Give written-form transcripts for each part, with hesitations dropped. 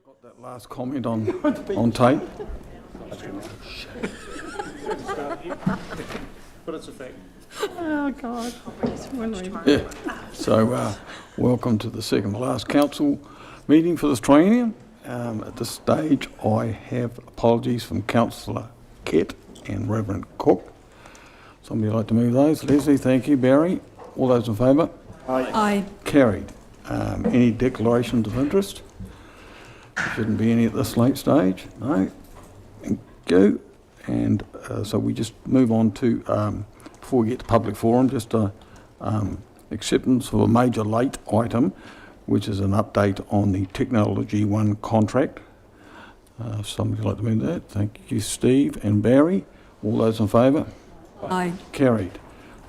Got that last comment on tape. But it's a fact. Oh, God. Yeah. So, welcome to the second to last council meeting for this triennium. At this stage, I have apologies from Councillor Kett and Reverend Cook. Somebody like to move those? Leslie, thank you. Barry, all those in favour? Aye. Carried. Any declarations of interest? Shouldn't be any at this late stage. No. Thank you. And so we just move on to, before we get to public forum, just acceptance of a major late item, which is an update on the Technology One contract. Somebody like to move that? Thank you, Steve and Barry. All those in favour? Aye. Carried.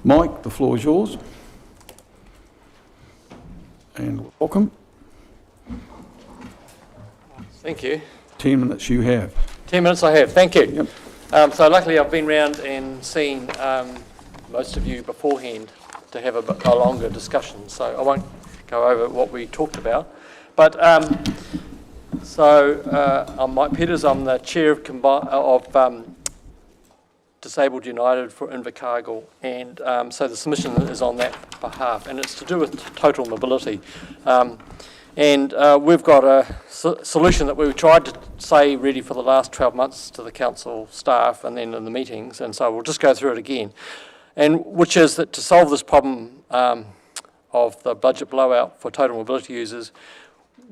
Mike, the floor is yours. And welcome. Thank you. 10 minutes you have. 10 minutes I have, thank you. Yep. So luckily I've been round and seen most of you beforehand to have a longer discussion, so I won't go over what we talked about. But I'm Mike Peters, I'm the chair of Disabled United for Invercargill, and so the submission is on that behalf, and it's to do with total mobility. And we've got a solution that we've tried to say really for the last 12 months to the council staff and then in the meetings, and so we'll just go through it again. And which is that to solve this problem of the budget blowout for total mobility users,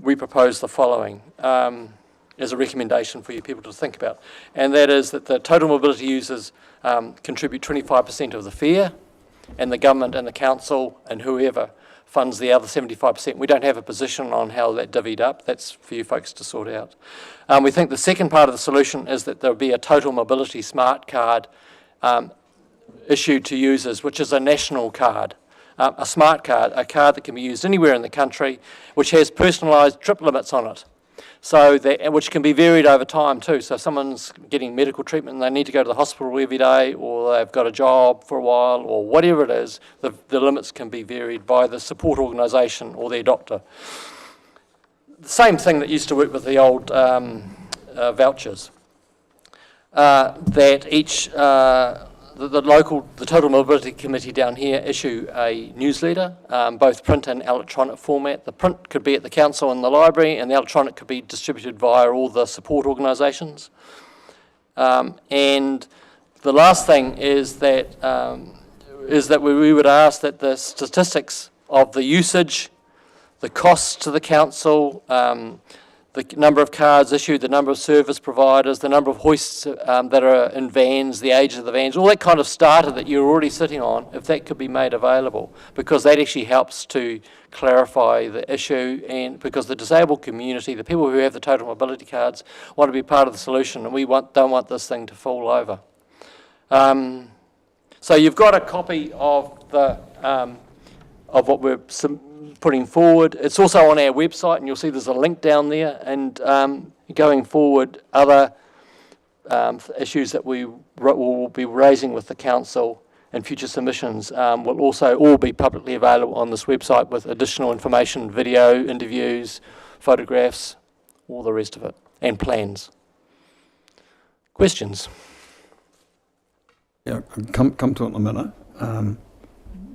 we propose the following as a recommendation for you people to think about. And that is that the total mobility users contribute 25% of the fare, and the government and the council and whoever funds the other 75%. We don't have a position on how that divvied up. That's for you folks to sort out. We think the second part of the solution is that there'll be a total mobility smart card issued to users, which is a national card, a smart card, a card that can be used anywhere in the country, which has personalised trip limits on it, so that, which can be varied over time too. So if someone's getting medical treatment and they need to go to the hospital every day, or they've got a job for a while, or whatever it is, the limits can be varied by the support organisation or their doctor. The same thing that used to work with the old vouchers, that each the Total Mobility Committee down here issue a newsletter, both print and electronic format. The print could be at the council and the library, and the electronic could be distributed via all the support organisations. And the last thing is that we would ask that the statistics of the usage, the costs to the council, the number of cards issued, the number of service providers, the number of hoists that are in vans, the age of the vans, all that kind of data that you're already sitting on, if that could be made available, because that actually helps to clarify the issue, and because the disabled community, the people who have the total mobility cards, want to be part of the solution, and we don't want this thing to fall over. So you've got a copy of the of what we're putting forward. It's also on our website, and you'll see there's a link down there. And going forward, other issues that we will be raising with the council and future submissions will also all be publicly available on this website, with additional information, video, interviews, photographs, all the rest of it, and plans. Questions? Yeah, come to it in a minute.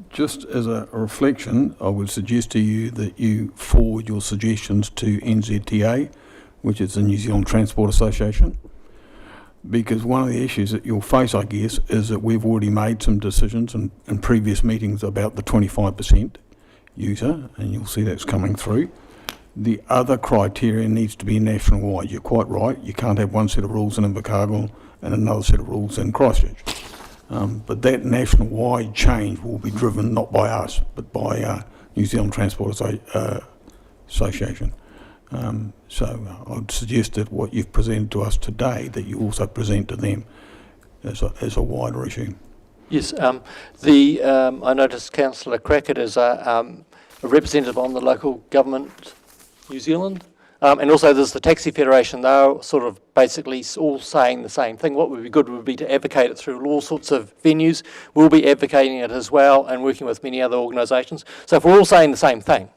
Just as a reflection, I would suggest to you that you forward your suggestions to NZTA, which is the New Zealand Transport Association, because one of the issues that you'll face, I guess, is that we've already made some decisions in previous meetings about the 25% user, and you'll see that's coming through. The other criteria needs to be national-wide. You're quite right. You can't have one set of rules in Invercargill and another set of rules in Christchurch. But that national-wide change will be driven not by us, but by New Zealand Transport Association. So I would suggest that what you've presented to us today, that you also present to them as a wider issue. Yes, I noticed Councillor Crackett is a representative on the local government New Zealand. And also there's the Taxi Federation. They're sort of basically all saying the same thing. What would be good would be to advocate it through all sorts of venues. We'll be advocating it as well and working with many other organisations. So if we're all saying the same thing,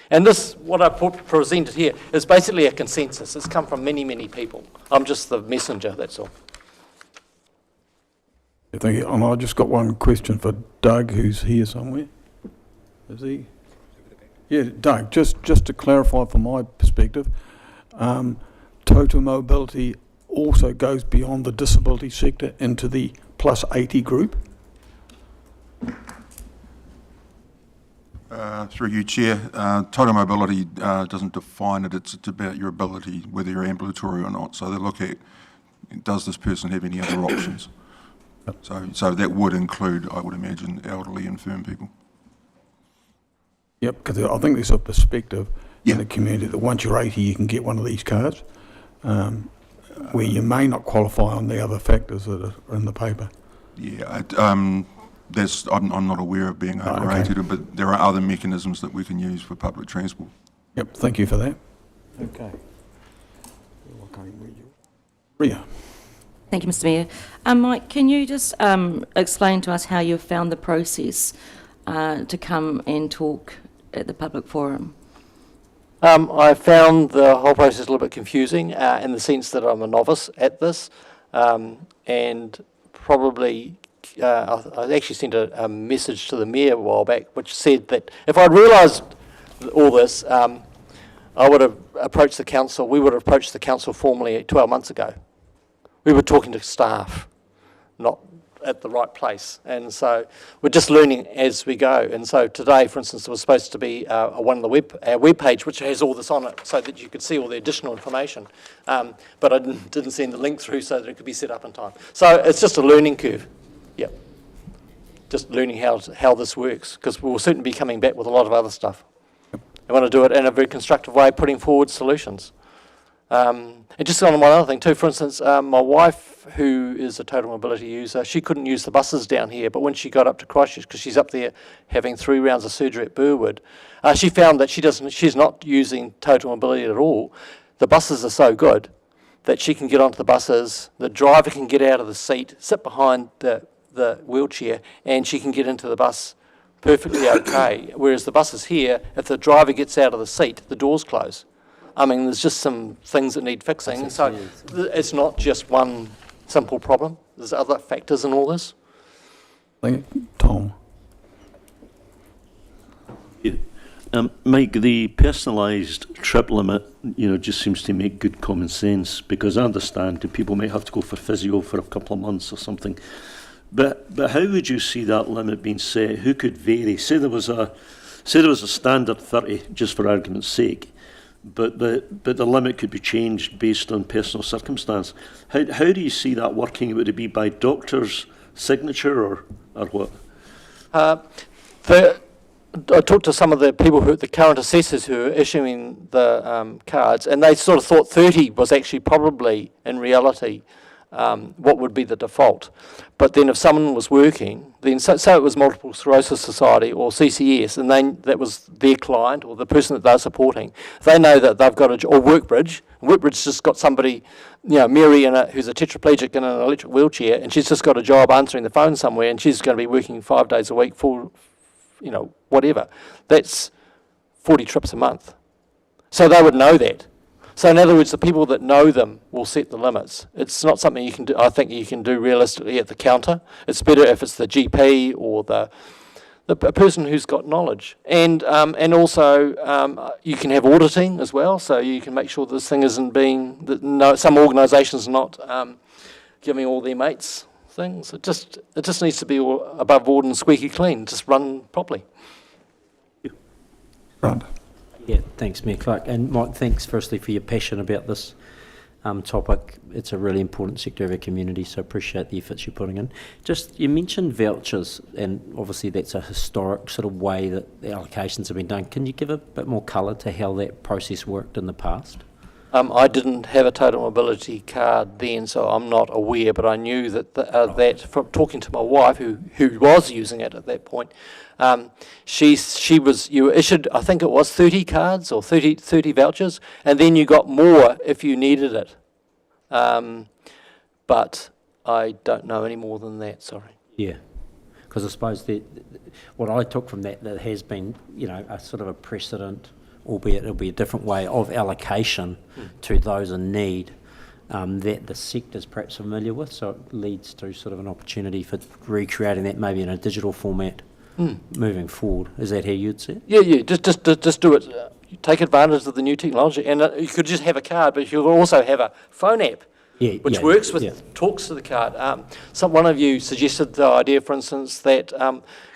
And this, what I presented here, is basically a consensus. It's come from many, many people. I'm just the messenger, that's all. Thank you. And I just got one question for Doug, who's here somewhere. Is he? Yeah, Doug, just to clarify from my perspective, total mobility also goes beyond the disability sector into the plus 80 group? Through you, Chair, total mobility doesn't define it. It's about your ability, whether you're ambulatory or not. So they look at, does this person have any other options? So that would include, I would imagine, elderly, infirm people. Yep, because I think there's a perspective Yeah. in the community that once you're 80, you can get one of these cards, where you may not qualify on the other factors that are in the paper. Yeah, I'm not aware of being overrated, but there are other mechanisms that we can use for public transport. Yep, thank you for that. Okay. Ria. Thank you, Mr Mayor. Mike, can you just explain to us how you found the process to come and talk at the public forum? I found the whole process a little bit confusing in the sense that I'm a novice at this, and probably I actually sent a message to the Mayor a while back which said that if I'd realised all this, I would have approached the council, we would have approached the council formally 12 months ago. We were talking to staff, not at the right place. And so we're just learning as we go. And so today, for instance, there was supposed to be one on our web page which has all this on it so that you could see all the additional information. But I didn't send the link through so that it could be set up in time. So it's just a learning curve. Yep. Just learning how this works, because we'll certainly be coming back with a lot of other stuff. I want to do it in a very constructive way, putting forward solutions. And just on one other thing too, for instance, my wife, who is a total mobility user, she couldn't use the buses down here, but when she got up to Christchurch, because she's up there having 3 rounds of surgery at Burwood, she found that she's not using total mobility at all. The buses are so good that she can get onto the buses, the driver can get out of the seat, sit behind the wheelchair, and she can get into the bus perfectly okay. Whereas the buses here, if the driver gets out of the seat, the doors close. I mean, there's just some things that need fixing. So it's not just one simple problem. There's other factors in all this. Thank you. Tom. Mike, the personalised trip limit, just seems to make good common sense, because I understand that people might have to go for physio for a couple of months or something. But how would you see that limit being set? Who could vary? Say there was a standard 30, just for argument's sake, but the limit could be changed based on personal circumstance. How do you see that working? Would it be by doctor's signature or what? I talked to some of the people the current assessors who are issuing the cards, and they sort of thought 30 was actually probably, in reality, what would be the default. But then if someone was working, then so it was Multiple Sclerosis Society or CCS, and then that was their client or the person that they're supporting, they know that they've got or Workbridge. Workbridge just got somebody, Mary who's a tetraplegic in an electric wheelchair, and she's just got a job answering the phone somewhere, and she's going to be working 5 days a week, full, whatever. That's 40 trips a month. So they would know that. So in other words, the people that know them will set the limits. It's not something you can do, I think you can do realistically at the counter. It's better if it's the GP or a person who's got knowledge. And also you can have auditing as well, so you can make sure this thing isn't some organisations not giving all their mates things. It just needs to be above board and squeaky clean, just run properly. Right. Yeah, thanks, Mayor Clark. And Mike, thanks firstly for your passion about this topic. It's a really important sector of our community, so appreciate the efforts you're putting in. Just, you mentioned vouchers, and obviously that's a historic sort of way that the allocations have been done. Can you give a bit more colour to how that process worked in the past? I didn't have a total mobility card then, so I'm not aware, but I knew that from talking to my wife, who was using it at that point, you were issued, I think it was 30 cards or 30 vouchers, and then you got more if you needed it. But I don't know any more than that, sorry. Yeah, because I suppose what I took from that has been, a sort of a precedent albeit it'll be a different way of allocation to those in need, that the sector's perhaps familiar with, so it leads to sort of an opportunity for recreating that maybe in a digital format moving forward. Is that how you'd see it? Yeah, just do it. Take advantage of the new technology, and you could just have a card, but you could also have a phone app, which works with, talks to the card. One of you suggested the idea, for instance, that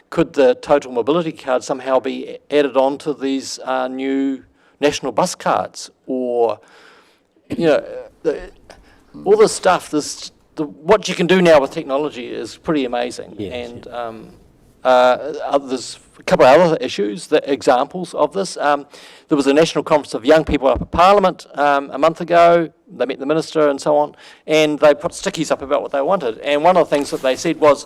could the total mobility card somehow be added on to these new national bus cards, or, you know, all this stuff, what you can do now with technology is pretty amazing. Yes, and there's a couple of other issues, examples of this. There was a national conference of young people up at Parliament a month ago. They met the minister and so on, and they put stickies up about what they wanted. And one of the things that they said was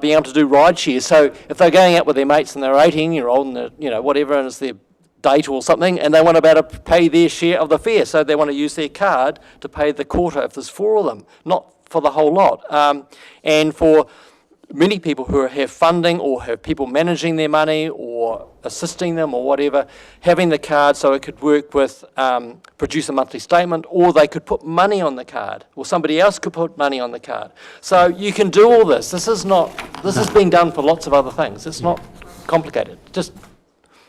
being able to do ride shares. So if they're going out with their mates and they're 18-year-old and they're, whatever, and it's their date or something, and they want to be able to pay their share of the fare, so they want to use their card to pay the quarter if there's 4 of them, not for the whole lot. And for many people who have funding or have people managing their money or assisting them or whatever, having the card so it could work with produce a monthly statement, or they could put money on the card, or somebody else could put money on the card. So you can do all this. This is being done for lots of other things. It's not complicated. Just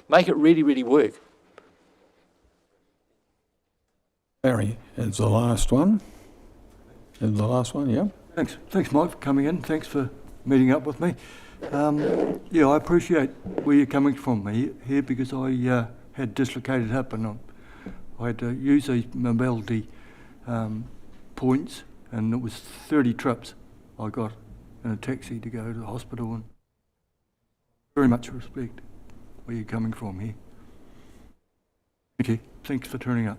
make it really, really work. Barry is the last one. Yeah. Thanks, Mike, for coming in. Thanks for meeting up with me. I appreciate where you're coming from here because I had dislocated hip and I had to use these mobility points, and it was 30 trips I got in a taxi to go to the hospital, and very much respect where you're coming from here. Thank you. Thanks for turning up.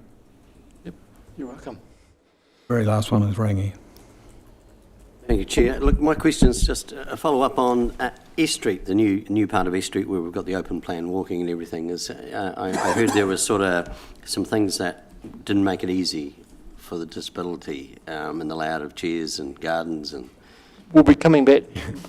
Yep, you're welcome. Very last one is Rangi. Thank you, Chair. Look, my question is just a follow-up on S Street, the new part of S Street where we've got the open plan walking and everything. I heard there was sort of some things that didn't make it easy for the disability in the layout of chairs and gardens and... We'll be coming back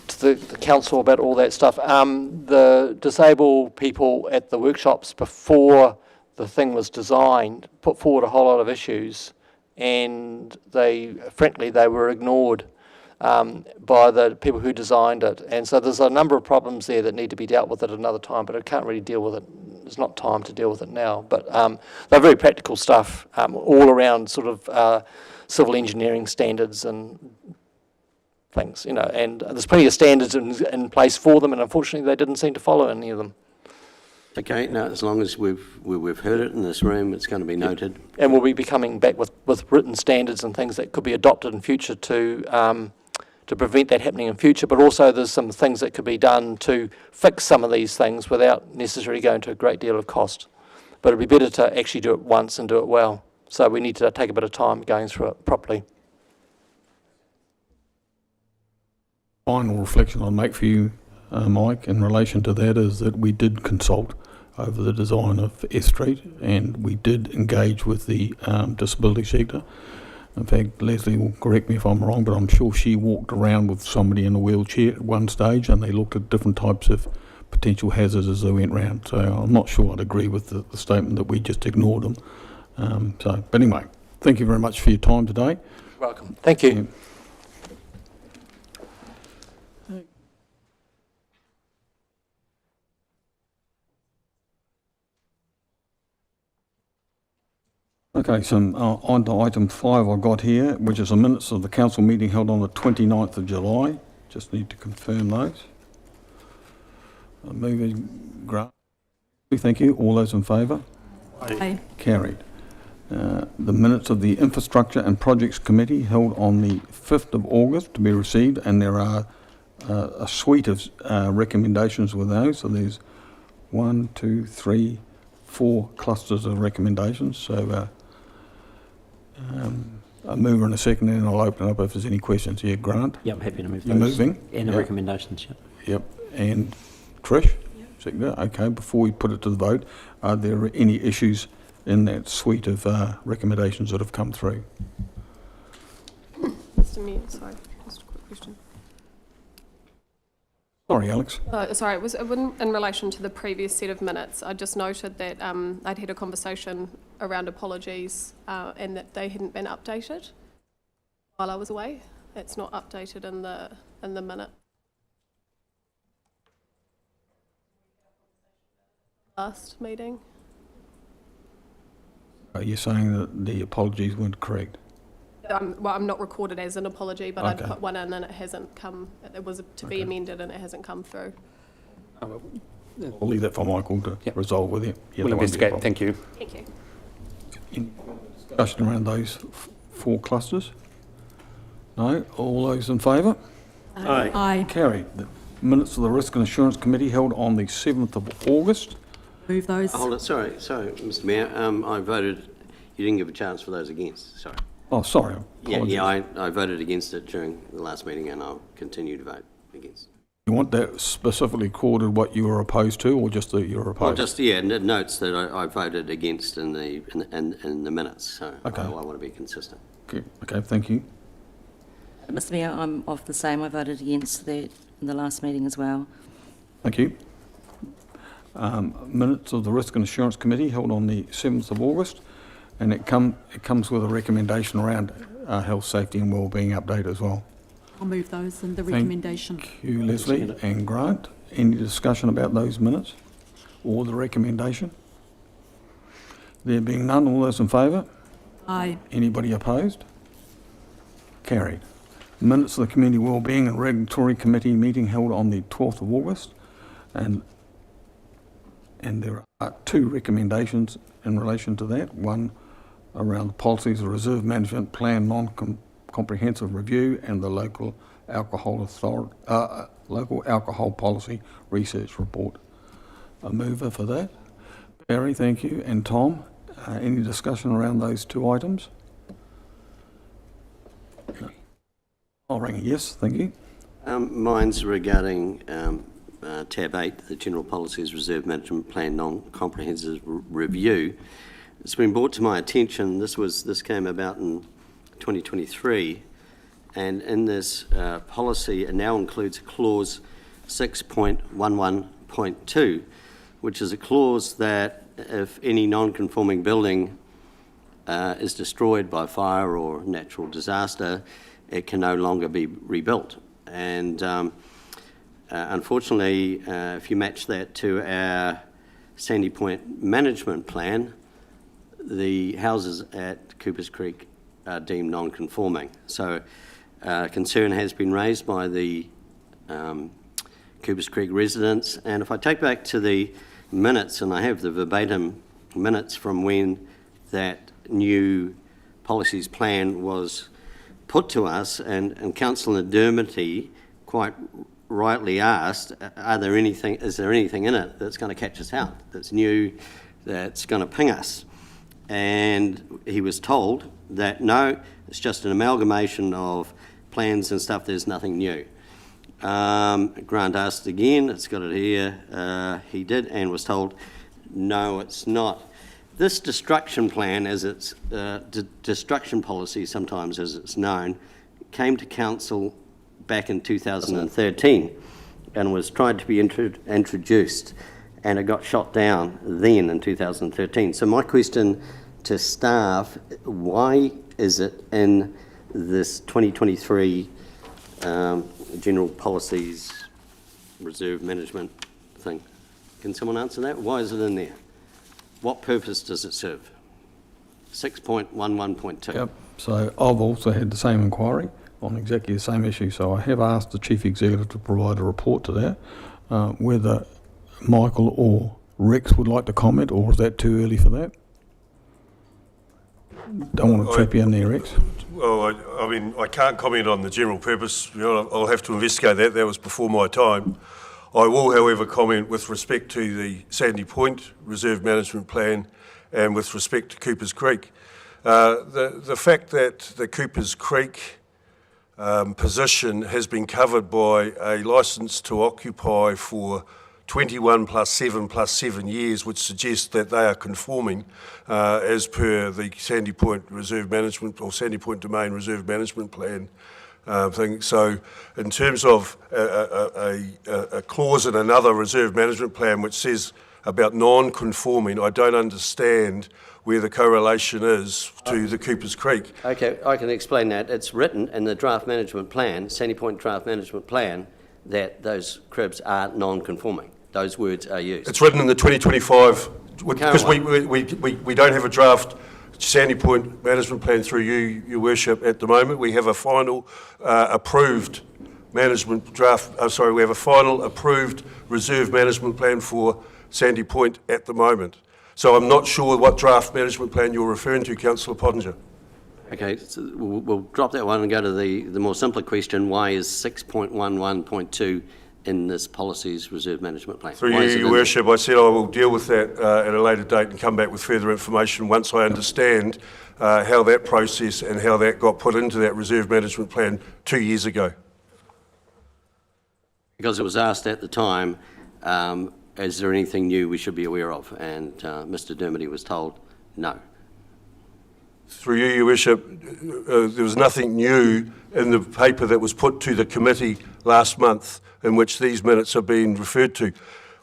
to the council about all that stuff. The disabled people at the workshops before the thing was designed put forward a whole lot of issues, and frankly they were ignored by the people who designed it. And so there's a number of problems there that need to be dealt with at another time, but I can't really deal with it. There's not time to deal with it now. But they're very practical stuff, all around sort of civil engineering standards and things, and there's plenty of standards in place for them, and unfortunately they didn't seem to follow any of them. Okay, now as long as we've heard it in this room, it's going to be noted. And we'll be coming back with written standards and things that could be adopted in future to prevent that happening in future, but also there's some things that could be done to fix some of these things without necessarily going to a great deal of cost. But it'd be better to actually do it once and do it well. So we need to take a bit of time going through it properly. Final reflection I'll make for you, Mike, in relation to that is that we did consult over the design of S Street, and we did engage with the disability sector. In fact, Leslie will correct me if I'm wrong, but I'm sure she walked around with somebody in a wheelchair at one stage, and they looked at different types of potential hazards as they went round. So I'm not sure I'd agree with the statement that we just ignored them. But anyway, thank you very much for your time today. You're welcome. Thank you. Okay, so on to item 5 I've got here, which is the minutes of the council meeting held on the 29th of July. Just need to confirm those. Moving grant. Thank you. All those in favour? Aye. Carried. The minutes of the Infrastructure and Projects Committee held on the 5th of August to be received, and there are a suite of recommendations with those. So there's 1, 2, 3, 4 clusters of recommendations. So a mover and a second, and I'll open up if there's any questions here. Grant? Yeah, I'm happy to move those. You're moving? And the Yep. recommendations, yeah. Yep. And Trish? Seconder? Okay, before we put it to the vote, are there any issues in that suite of recommendations that have come through? Mr. Mayor, sorry, just a quick question. Sorry, Alex. Sorry, it was in relation to the previous set of minutes. I just noted that I'd had a conversation around apologies and that they hadn't been updated while I was away. It's not updated in the minute. Last meeting. Are you saying that the apologies weren't correct? Well, I'm not recorded as an apology, but I'd Okay. put one in and it hasn't come. It was to be amended and it hasn't come through. I'll leave that for Michael to Yep. resolve with you. Yeah, We'll that won't be a investigate. problem. Thank you. Thank you. Any discussion around those four clusters? No? All those in favour? Aye. Aye. Carried. The minutes of the Risk and Assurance Committee held on the 7th of August. Move those. Hold it, sorry, Mr Mayor, I voted, you didn't give a chance for those against, sorry. Oh, sorry. Yeah, apologies. I voted against it during the last meeting and I'll continue to vote against. You want that specifically recorded what you were opposed to, or just that you were Well, opposed? just, yeah, and it notes that I voted against in the minutes, so Okay. I want to be consistent. Okay, thank you. Mr Mayor, I'm of the same. I voted against that in the last meeting as well. Thank you. Minutes of the Risk and Assurance Committee held on the 7th of August, and it comes with a recommendation around health, safety and wellbeing update as well. I'll move those and the recommendation. Thank you, Leslie and Grant. Any discussion about those minutes or the recommendation? There being none, all those in favour? Aye. Anybody opposed? Carried. Minutes of the Community Wellbeing and Regulatory Committee meeting held on the 12th of August, and there are two recommendations in relation to that. One around the policies of Reserve Management Plan non-comprehensive review and the local alcohol policy research report. A mover for that. Barry, thank you, and Tom. Any discussion around those two items? I'll ring a yes, thank you. Mine's regarding tab 8, the General Policies Reserve Management Plan Non-Comprehensive Review. It's been brought to my attention, this came about in 2023, and in this policy it now includes clause 6.11.2, which is a clause that if any non-conforming building is destroyed by fire or natural disaster, it can no longer be rebuilt. And unfortunately, if you match that to our Sandy Point management plan, the houses at Coopers Creek are deemed non-conforming. So concern has been raised by the Coopers Creek residents. And if I take back to the minutes, and I have the verbatim minutes from when that new policies plan was put to us, and Councillor Dermody quite rightly asked, is there anything in it that's going to catch us out, that's new, that's going to ping us? And he was told that no, it's just an amalgamation of plans and stuff, there's nothing new. Grant asked again, it's got it here, he did, and was told, no, it's not. This destruction plan, as it's destruction policy sometimes as it's known, came to council back in 2013 and was tried to be introduced, and it got shot down then in 2013. So my question to staff, why is it in this 2023 general policies reserve management thing? Can someone answer that? Why is it in there? What purpose does it serve? 6.11.2. Yep. So I've also had the same inquiry on exactly the same issue. So I have asked the Chief Executive to provide a report to that. Whether Michael or Rex would like to comment, or is that too early for that? Don't want to trap you in there, Rex. Well, I mean, I can't comment on the general purpose. You know, I'll have to investigate that. That was before my time. I will, however, comment with respect to the Sandy Point Reserve Management Plan and with respect to Coopers Creek. The fact that the Coopers Creek position has been covered by a licence to occupy for 21 plus 7 years, which suggests that they are conforming as per the Sandy Point Reserve Management or Sandy Point Domain Reserve Management Plan. thing. So in terms of a clause in another reserve management plan which says about non-conforming, I don't understand where the correlation is to the Coopers Creek. Okay, I can explain that. It's written in the draft management plan, Sandy Point draft management plan, that those cribs are non-conforming. Those words are used. It's written in the 2025, because we don't have a draft Sandy Point management plan through you, Your Worship, at the moment. We have a final approved management draft, we have a final approved reserve management plan for Sandy Point at the moment. So I'm not sure what draft management plan you're referring to, Councillor Pottinger. Okay, so we'll drop that one and go to the more simpler question. Why is 6.11.2 in this policy's reserve management plan? Through you, Your Worship, I said I will deal with that at a later date and come back with further information once I understand how that process and how that got put into that reserve management plan 2 years ago. Because it was asked at the time, is there anything new we should be aware of? And Mr. Dermody was told no. Through you, Your Worship, there was nothing new in the paper that was put to the committee last month in which these minutes have been referred to.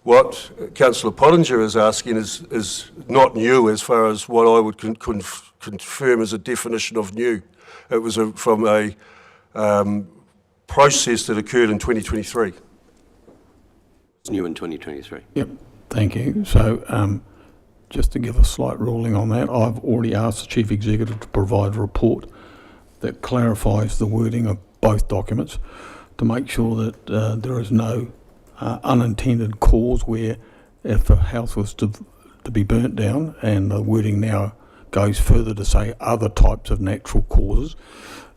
What Councillor Pottinger is asking is not new as far as what I would confirm as a definition of new. It was from a process that occurred in 2023. It's new in 2023. Yep, thank you. So just to give a slight ruling on that, I've already asked the Chief Executive to provide a report that clarifies the wording of both documents to make sure that there is no unintended cause where if a house was to be burnt down, and the wording now goes further to say other types of natural causes,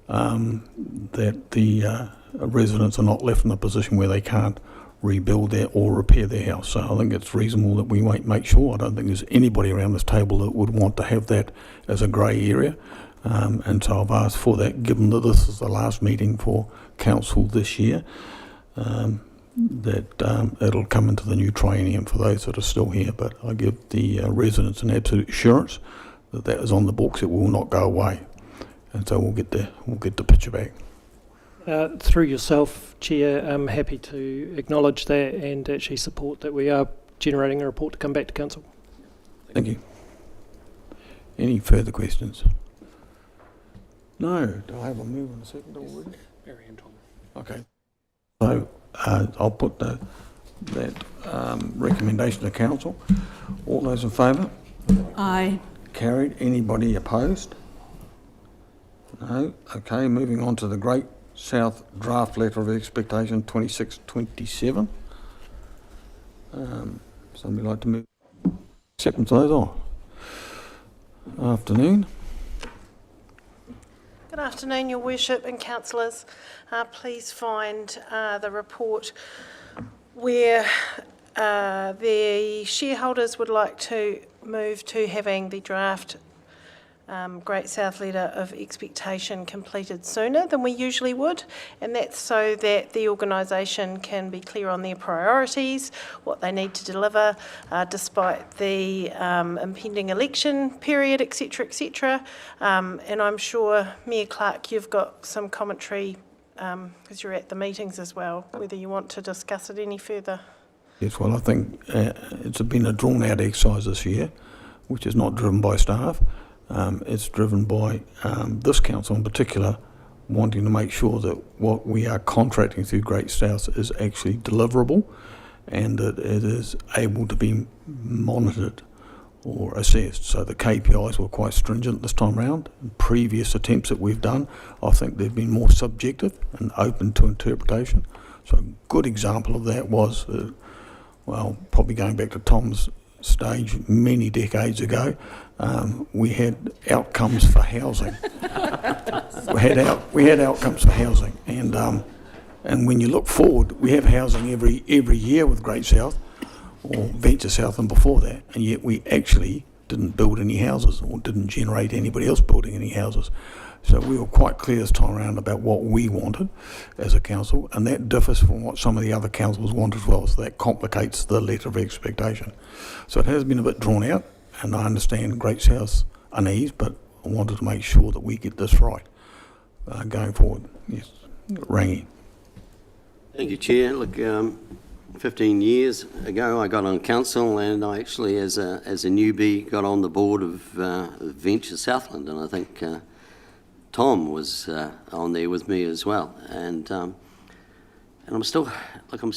that the residents are not left in a position where they can't rebuild their or repair their house. So I think it's reasonable that we make sure. I don't think there's anybody around this table that would want to have that as a grey area. And so I've asked for that, given that this is the last meeting for council this year, that it'll come into the new triennium for those that are still here. But I give the residents an absolute assurance that that is on the books. It will not go away, and so we'll get the picture back. Through yourself, Chair, I'm happy to acknowledge that and actually support that we are generating a report to come back to Council. Thank you. Any further questions? No. Do I have a move in a second already? Mary and Tom. Okay. So I'll put that recommendation to Council. All those in favour? Aye. Carried. Anybody opposed? No. Okay, moving on to the Great South Draft Letter of Expectation 2627. Somebody like to move acceptance of those on? Afternoon. Good afternoon, Your Worship and councillors. Please find the report where the shareholders would like to move to having the draft Great South Letter of Expectation completed sooner than we usually would, and that's so that the organisation can be clear on their priorities, what they need to deliver, despite the impending election period, etc., etc. And I'm sure, Mayor Clark, you've got some commentary because you're at the meetings as well, whether you want to discuss it any further. Yes, well, I think it's been a drawn-out exercise this year, which is not driven by staff. It's driven by this council in particular wanting to make sure that what we are contracting through Great South is actually deliverable and that it is able to be monitored or assessed. So the KPIs were quite stringent this time round. In previous attempts that we've done, I think they've been more subjective and open to interpretation. So a good example of that was, well, probably going back to Tom's stage many decades ago, we had outcomes for housing. we had outcomes for housing, and when you look forward, we have housing every year with Great South or Venture South and before that, and yet we actually didn't build any houses or didn't generate anybody else building any houses. So we were quite clear this time around about what we wanted as a council, and that differs from what some of the other councils want as well, so that complicates the letter of expectation. So it has been a bit drawn out, and I understand Great South's unease, but I wanted to make sure that we get this right going forward. Yes. Rangi. Thank you, Chair. Look, 15 years ago, I got on council, and I actually, as a newbie, got on the board of Venture Southland, and I think Tom was on there with me as well. And I'm still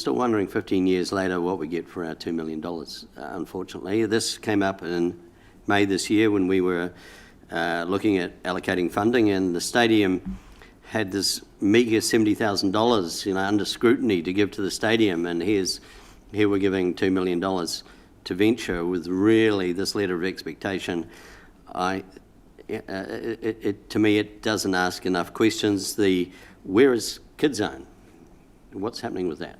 wondering 15 years later what we get for our $2 million. Unfortunately, this came up in May this year when we were looking at allocating funding, and the stadium had this meagre $70,000, under scrutiny to give to the stadium, and here we're giving $2 million to Venture with really this letter of expectation. To me, it doesn't ask enough questions. Where is KidZone? What's happening with that?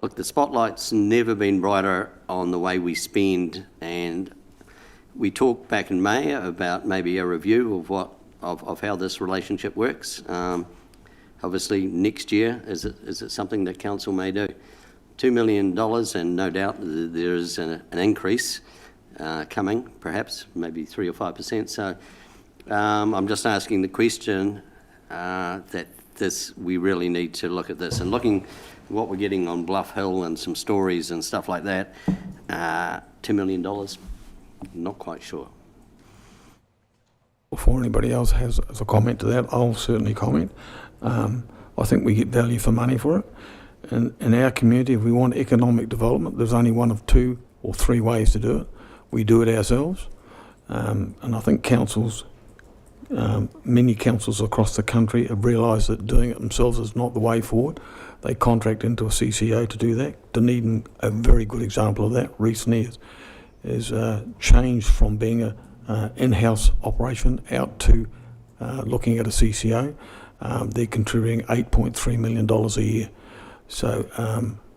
Look, the spotlight's never been brighter on the way we spend, and we talked back in May about maybe a review of how this relationship works. Obviously, next year, is it something that council may do? $2 million, and no doubt there is an increase coming, perhaps, maybe 3 or 5%. So I'm just asking the question that we really need to look at this. And looking at what we're getting on Bluff Hill and some stories and stuff like that, $2 million, not quite sure. Before anybody else has a comment to that, I'll certainly comment. I think we get value for money for it. And in our community, if we want economic development, there's only one of 2 or 3 ways to do it. We do it ourselves. And I think many councils across the country have realised that doing it themselves is not the way forward. They contract into a CCO to do that. Dunedin, a very good example of that recently, is changed from being a in-house operation out to looking at a CCO. They're contributing $8.3 million a year. So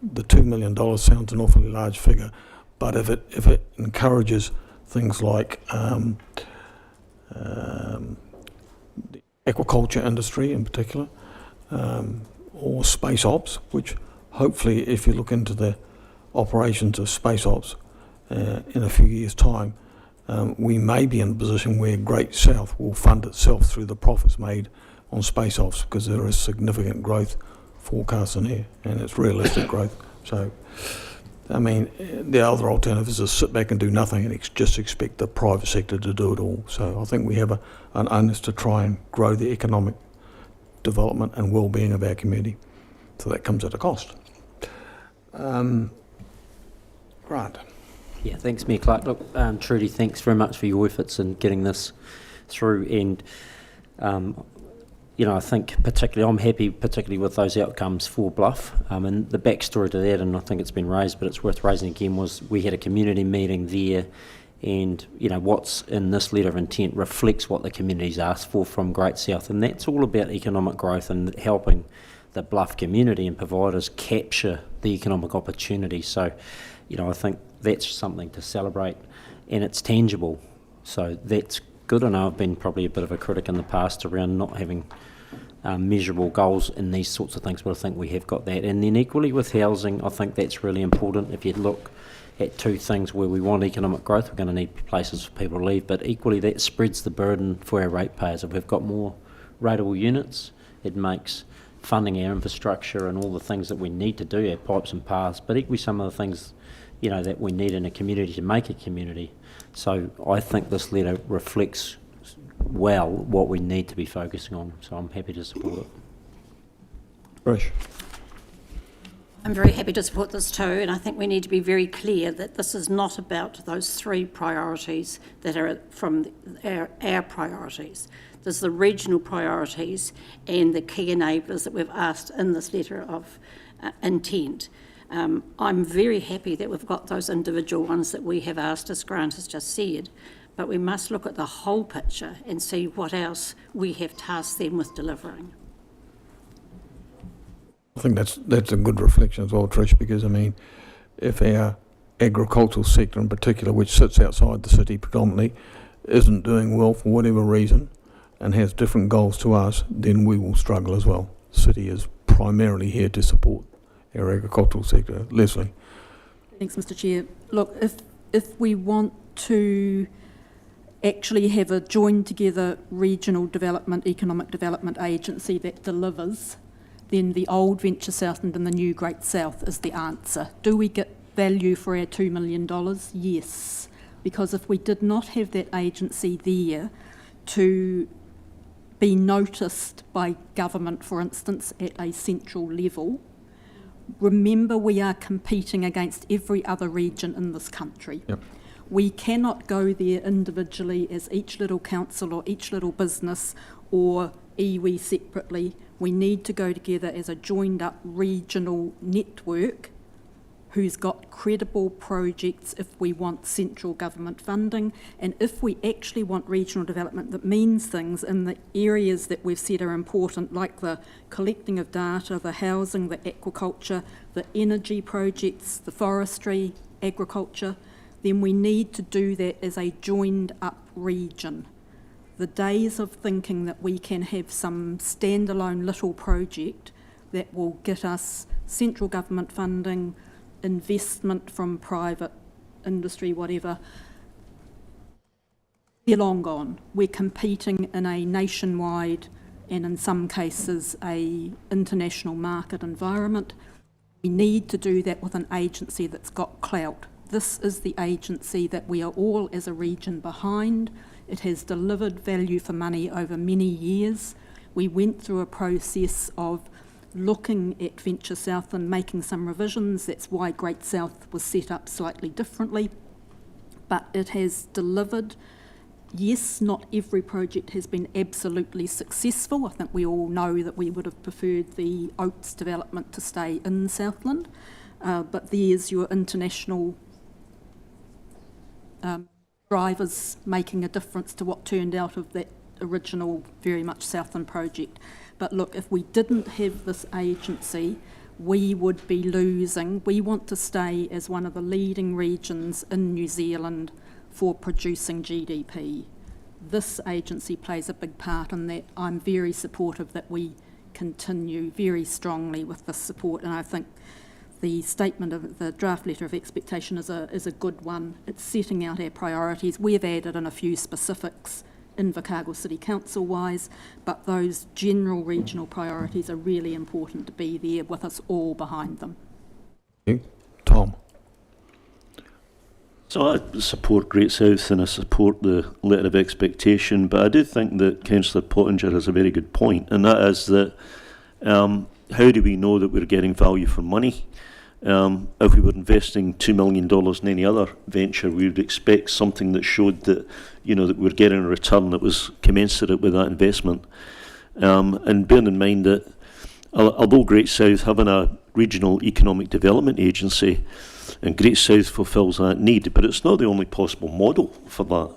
the $2 million sounds an awfully large figure, but if it encourages things like the aquaculture industry in particular, or space ops, which hopefully if you look into the operations of space ops in a few years' time, we may be in a position where Great South will fund itself through the profits made on space ops, because there is significant growth forecast in here, and it's realistic growth. So, I mean, the other alternative is to sit back and do nothing and just expect the private sector to do it all. So I think we have an onus to try and grow the economic development and well-being of our community. So that comes at a cost. Grant. Yeah, thanks, Mayor Clark. Look, Trudy, thanks very much for your efforts in getting this through. And, I think I'm happy particularly with those outcomes for Bluff. And the backstory to that, and I think it's been raised, but it's worth raising again, was we had a community meeting there, and, what's in this letter of intent reflects what the community's asked for from Great South. And that's all about economic growth and helping the Bluff community and providers capture the economic opportunity. So, I think that's something to celebrate, and it's tangible. So that's good. I know I've been probably a bit of a critic in the past around not having measurable goals in these sorts of things, but I think we have got that. And then equally with housing, I think that's really important. If you look at 2 things where we want economic growth, we're going to need places for people to live, but equally that spreads the burden for our ratepayers. If we've got more rateable units, it makes funding our infrastructure and all the things that we need to do, our pipes and paths, but equally some of the things that we need in a community to make a community. So I think this letter reflects well what we need to be focusing on. So I'm happy to support it. Trish. I'm very happy to support this too, and I think we need to be very clear that this is not about those 3 priorities that are from our priorities. There's the regional priorities and the key enablers that we've asked in this letter of intent. I'm very happy that we've got those individual ones that we have asked, as Grant has just said, but we must look at the whole picture and see what else we have tasked them with delivering. I think that's a good reflection as well, Trish, because, I mean, if our agricultural sector in particular, which sits outside the city predominantly, isn't doing well for whatever reason and has different goals to us, then we will struggle as well. The city is primarily here to support our agricultural sector. Leslie. Thanks, Mr. Chair. Look, if we want to actually have a joined together regional development, economic development agency that delivers, then the old Venture Southland and the new Great South is the answer. Do we get value for our $2 million? Yes. Because if we did not have that agency there to be noticed by government, for instance, at a central level, remember we are competing against every other region in this country. Yep. We cannot go there individually as each little council or each little business or iwi separately. We need to go together as a joined up regional network who's got credible projects if we want central government funding, and if we actually want regional development that means things in the areas that we've said are important, like the collecting of data, the housing, the aquaculture, the energy projects, the forestry, agriculture, then we need to do that as a joined up region. The days of thinking that we can have some standalone little project that will get us central government funding, investment from private industry, whatever, they're long gone. We're competing in a nationwide and in some cases a international market environment. We need to do that with an agency that's got clout. This is the agency that we are all as a region behind. It has delivered value for money over many years. We went through a process of looking at Venture South and making some revisions. That's why Great South was set up slightly differently. But it has delivered. Yes, not every project has been absolutely successful. I think we all know that we would have preferred the Oats development to stay in Southland. But there's your international drivers making a difference to what turned out of that original very much Southland project. But look, if we didn't have this agency, we would be losing. We want to stay as one of the leading regions in New Zealand for producing GDP. This agency plays a big part in that. I'm very supportive that we continue very strongly with this support, and I think the statement of the draft letter of expectation is a good one. It's setting out our priorities. We've added in a few specifics Invercargill City Council wise, but those general regional priorities are really important to be there with us all behind them. Thank you. Tom. So I support Great South and I support the letter of expectation, but I do think that Councillor Pottinger has a very good point, and that is that how do we know that we're getting value for money? If we were investing $2 million in any other venture, we would expect something that showed that, that we're getting a return that was commensurate with that investment. And bearing in mind that although Great South having a regional economic development agency, and Great South fulfills that need, but it's not the only possible model for that.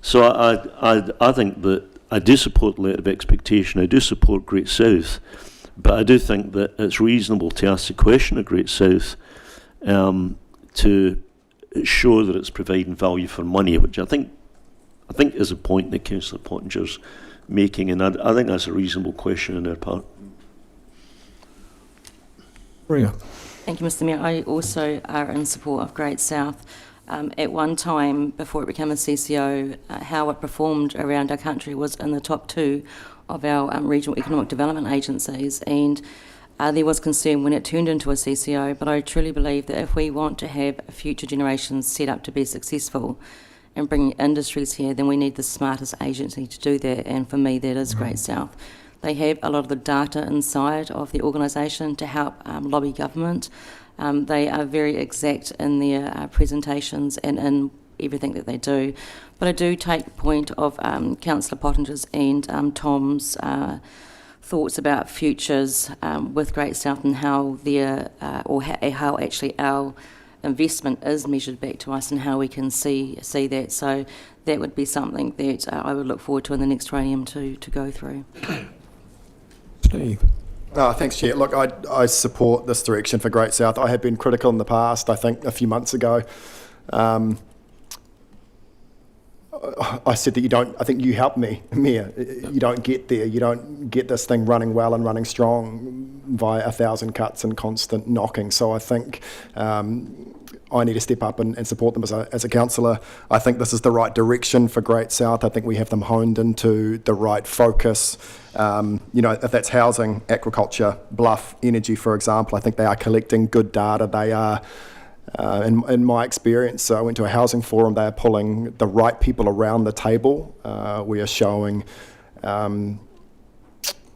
So I think that I do support the letter of expectation, I do support Great South, but I do think that it's reasonable to ask the question of Great South to show that it's providing value for money, which I think is a point that Councillor Pottinger's making, and I think that's a reasonable question on their part. Maria. Thank you, Mr. Mayor. I also are in support of Great South. At one time, before it became a CCO, how it performed around our country was in the top 2 of our regional economic development agencies, and there was concern when it turned into a CCO, but I truly believe that if we want to have future generations set up to be successful and bringing industries here, then we need the smartest agency to do that, and for me that is Great South. They have a lot of the data inside of the organisation to help lobby government. They are very exact in their presentations and in everything that they do. But I do take point of Councillor Pottinger's and Tom's thoughts about futures with Great South and how how actually our investment is measured back to us and how we can see that. So that would be something that I would look forward to in the next triennium to go through. Steve. Thanks, Chair. Look, I support this direction for Great South. I have been critical in the past. I think a few months ago, I said that I think you helped me, Mayor. You don't get there. You don't get this thing running well and running strong via 1,000 cuts and constant knocking. So I think I need to step up and support them as a councillor. I think this is the right direction for Great South. I think we have them honed into the right focus. If that's housing, agriculture, Bluff, energy, for example, I think they are collecting good data. They are, in my experience, I went to a housing forum, they are pulling the right people around the table. We are showing...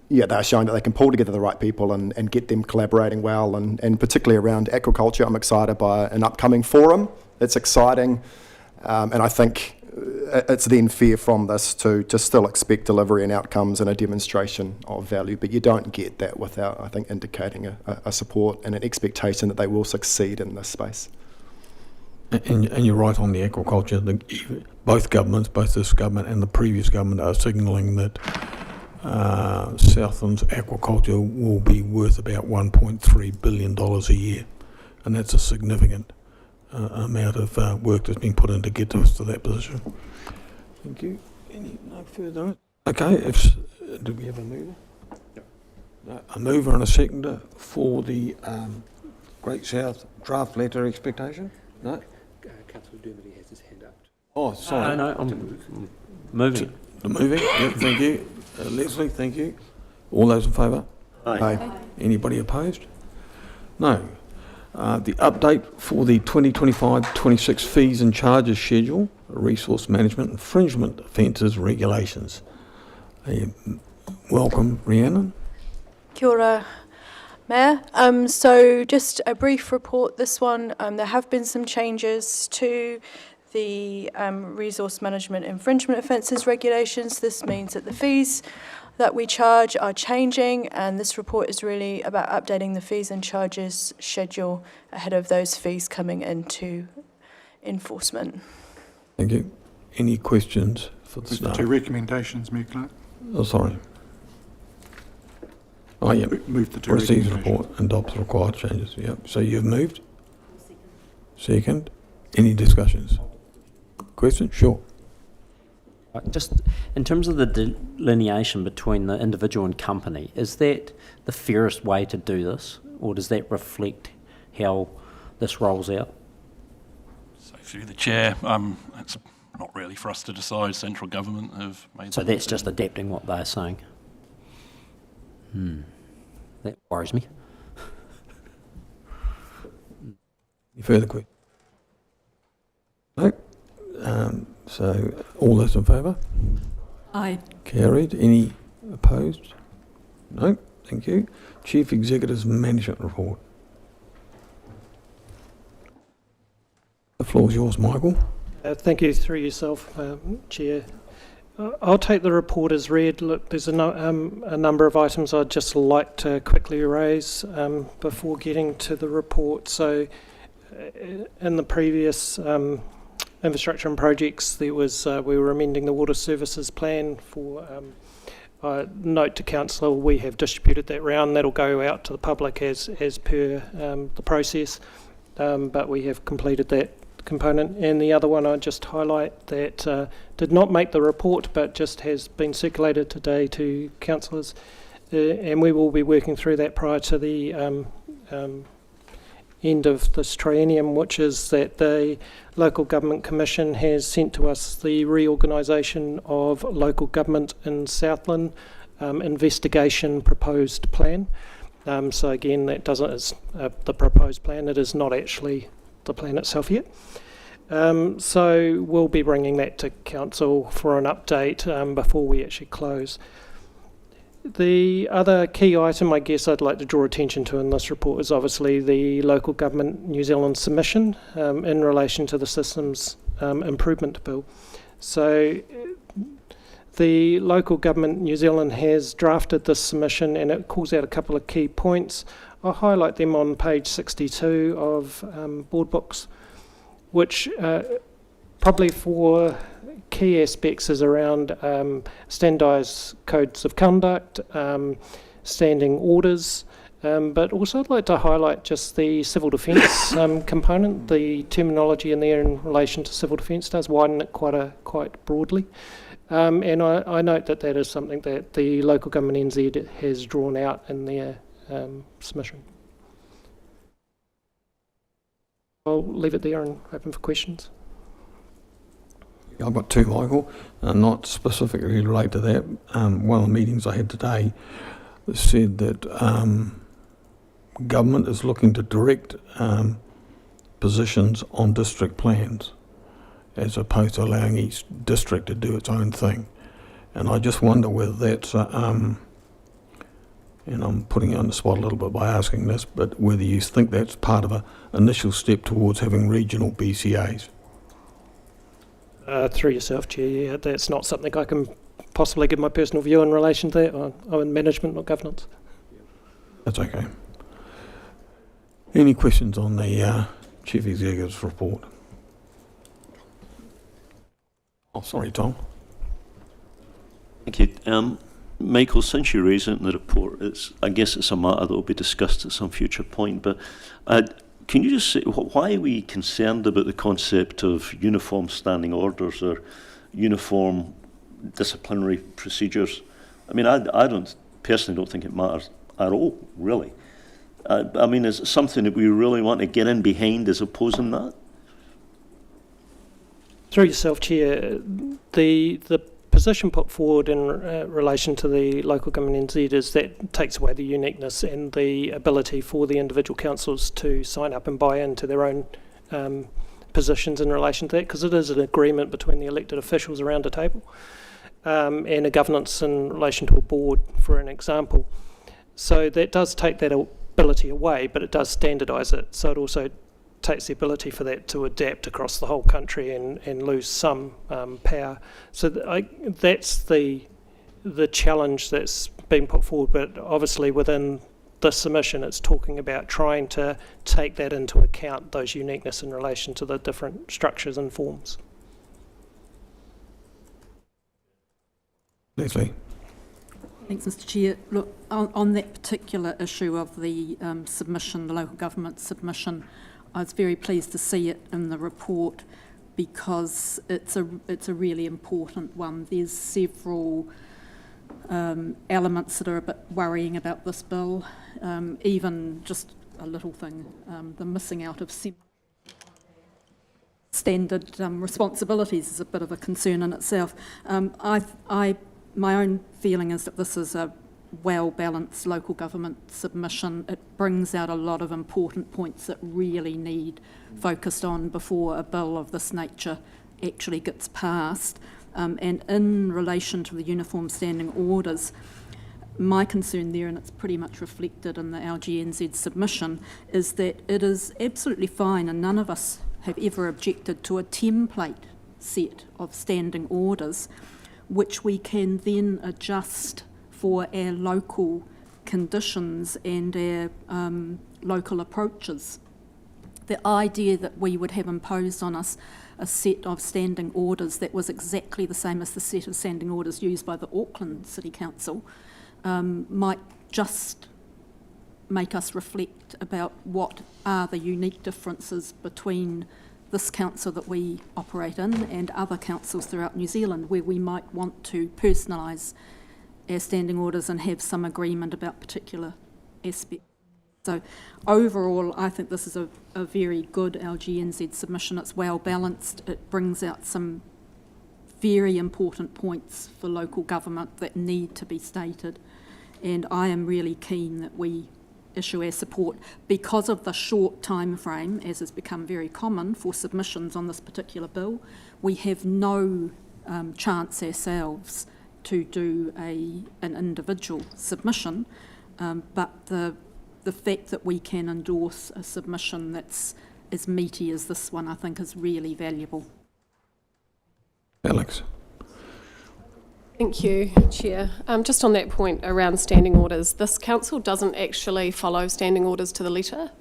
they're showing that they can pull together the right people and get them collaborating well, and particularly around agriculture. I'm excited by an upcoming forum. It's exciting, and I think it's then fair from this to still expect delivery and outcomes and a demonstration of value, but you don't get that without, I think, indicating a support and an expectation that they will succeed in this space. And you're right on the agriculture. Both governments, both this government and the previous government, are signalling that Southland's aquaculture will be worth about $1.3 billion a year, and that's a significant amount of work that's been put in to get us to that position. Thank you. No further? Okay, do we have a mover? No, a mover and a seconder for the Great South draft letter expectation? No? Councillor Dermody has his hand up. Oh, sorry. No, I'm moving. The moving, yeah, thank you. Leslie, thank you. All those in favour? Aye. Anybody opposed? No. The update for the 2025-26 fees and charges schedule, resource management infringement offences regulations. Welcome, Rhiannon. Kia ora, Mayor. So just a brief report, this one. There have been some changes to the resource management infringement offences regulations. This means that the fees that we charge are changing, and this report is really about updating the fees and charges schedule ahead of those fees coming into enforcement. Thank you. Any questions for the staff? Two recommendations, Mayor Clerk. Oh, sorry. Oh, yeah. Move the two Proceeds recommendations. report and adopts required changes. Yep. So you've moved? Second. Any discussions? Question? Sure. Just in terms of the delineation between the individual and company, is that the fairest way to do this, or does that reflect how this rolls out? So through the chair, it's not really for us to decide. Central government have made. So that's just adapting what they're saying. That worries me. Any further questions? No. So all those in favour? Aye. Carried. Any opposed? No. Thank you. Chief Executive's Management Report. The floor is yours, Michael. Thank you, through yourself, Chair. I'll take the report as read. Look, there's a number of items I'd just like to quickly raise before getting to the report. So in the previous infrastructure and projects, there was we were amending the water services plan for note to council. We have distributed that round. That'll go out to the public as per the process, but we have completed that component. And the other one I'd just highlight that did not make the report but just has been circulated today to councillors, and we will be working through that prior to the end of this triennium, which is that the Local Government Commission has sent to us the reorganisation of local government in Southland investigation proposed plan. So again, that doesn't is the proposed plan. It is not actually the plan itself yet. So we'll be bringing that to council for an update before we actually close. The other key item I guess I'd like to draw attention to in this report is obviously the Local Government New Zealand submission in relation to the Systems Improvement Bill. So the Local Government New Zealand has drafted this submission, and it calls out a couple of key points. I'll highlight them on page 62 of board books, which probably for key aspects is around standardised codes of conduct, standing orders, but also I'd like to highlight just the civil defence component. The terminology in there in relation to civil defence does widen it quite broadly. And I note that that is something that the Local Government NZ has drawn out in their submission. I'll I'll leave it there and open for questions. I've got two, Michael, not specifically related to that. One of the meetings I had today said that government is looking to direct positions on district plans as opposed to allowing each district to do its own thing. And I just wonder whether that's, and I'm putting you on the spot a little bit by asking this, but whether you think that's part of an initial step towards having regional BCAs. Through yourself, Chair, yeah, that's not something I can possibly give my personal view in relation to that. I'm in management, not governance. That's okay. Any questions on the Chief Executive's report? Oh, sorry, Tom. Thank you. Michael, since you raised it in the report, I guess it's a matter that will be discussed at some future point, but can you just say, why are we concerned about the concept of uniform standing orders or uniform disciplinary procedures? I mean, I personally don't think it matters at all, really. I mean, is it something that we really want to get in behind as opposing that? Through yourself, Chair, the position put forward in relation to the local government NZ is that takes away the uniqueness and the ability for the individual councils to sign up and buy into their own positions in relation to that, because it is an agreement between the elected officials around a table and a governance in relation to a board, for an example. So that does take that ability away, but it does standardise it. So it also takes the ability for that to adapt across the whole country and lose some power. So that's the challenge that's been put forward, but obviously within the submission it's talking about trying to take that into account, those uniqueness in relation to the different structures and forms. Leslie. Thanks, Mr. Chair. Look, on that particular issue of the submission, the local government submission, I was very pleased to see it in the report because it's a really important one. There's several elements that are a bit worrying about this bill, even just a little thing, the missing out of standard responsibilities is a bit of a concern in itself. My own feeling is that this is a well-balanced local government submission. It brings out a lot of important points that really need focused on before a bill of this nature actually gets passed. And in relation to the uniform standing orders, my concern there, and it's pretty much reflected in the LGNZ submission, is that it is absolutely fine, and none of us have ever objected to a template set of standing orders which we can then adjust for our local conditions and our local approaches. The idea that we would have imposed on us a set of standing orders that was exactly the same as the set of standing orders used by the Auckland City Council might just make us reflect about what are the unique differences between this council that we operate in and other councils throughout New Zealand, where we might want to personalise our standing orders and have some agreement about particular aspects. So overall, I think this is a very good LGNZ submission. It's well balanced. It brings out some very important points for local government that need to be stated. And I am really keen that we issue our support because of the short time frame, as has become very common for submissions on this particular bill. We have no chance ourselves to do an individual submission, but the fact that we can endorse a submission that's as meaty as this one, I think, is really valuable. Alex. Thank you, Chair. Just on that point around standing orders, this council doesn't actually follow standing orders to the letter,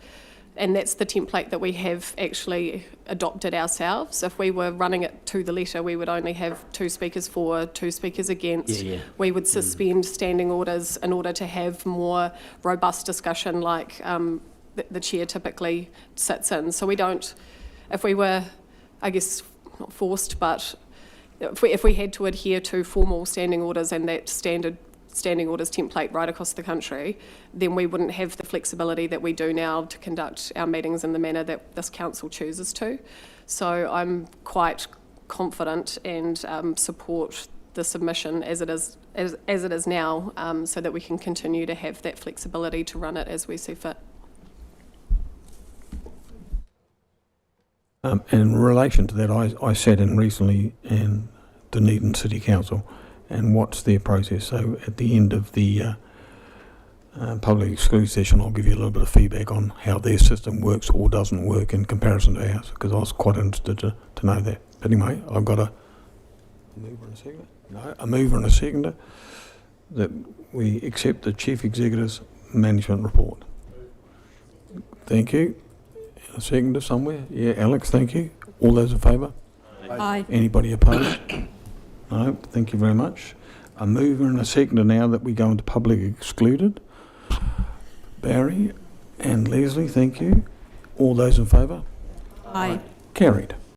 and that's the template that we have actually adopted ourselves. If we were running it to the letter, we would only have 2 speakers for, 2 speakers against. We would suspend standing orders in order to have more robust discussion like the Chair typically sits in. So we don't, if we were, I guess, not forced, but if we had to adhere to formal standing orders and that standard standing orders template right across the country, then we wouldn't have the flexibility that we do now to conduct our meetings in the manner that this council chooses to. So I'm quite confident and support the submission as it is now, so that we can continue to have that flexibility to run it as we see fit. In relation to that, I sat in recently in Dunedin City Council and watched their process. So at the end of the public exclusion session, I'll give you a little bit of feedback on how their system works or doesn't work in comparison to ours, because I was quite interested to know that. But anyway, I've got a mover and a seconder. No, a mover and a seconder that we accept the Chief Executive's management report. Thank you. A seconder somewhere? Yeah, Alex, thank you. All those in favour? Aye. Anybody opposed? No, thank you very much. A mover and a seconder now that we go into public excluded. Barry and Leslie, thank you. All those in favour? Aye. Carried.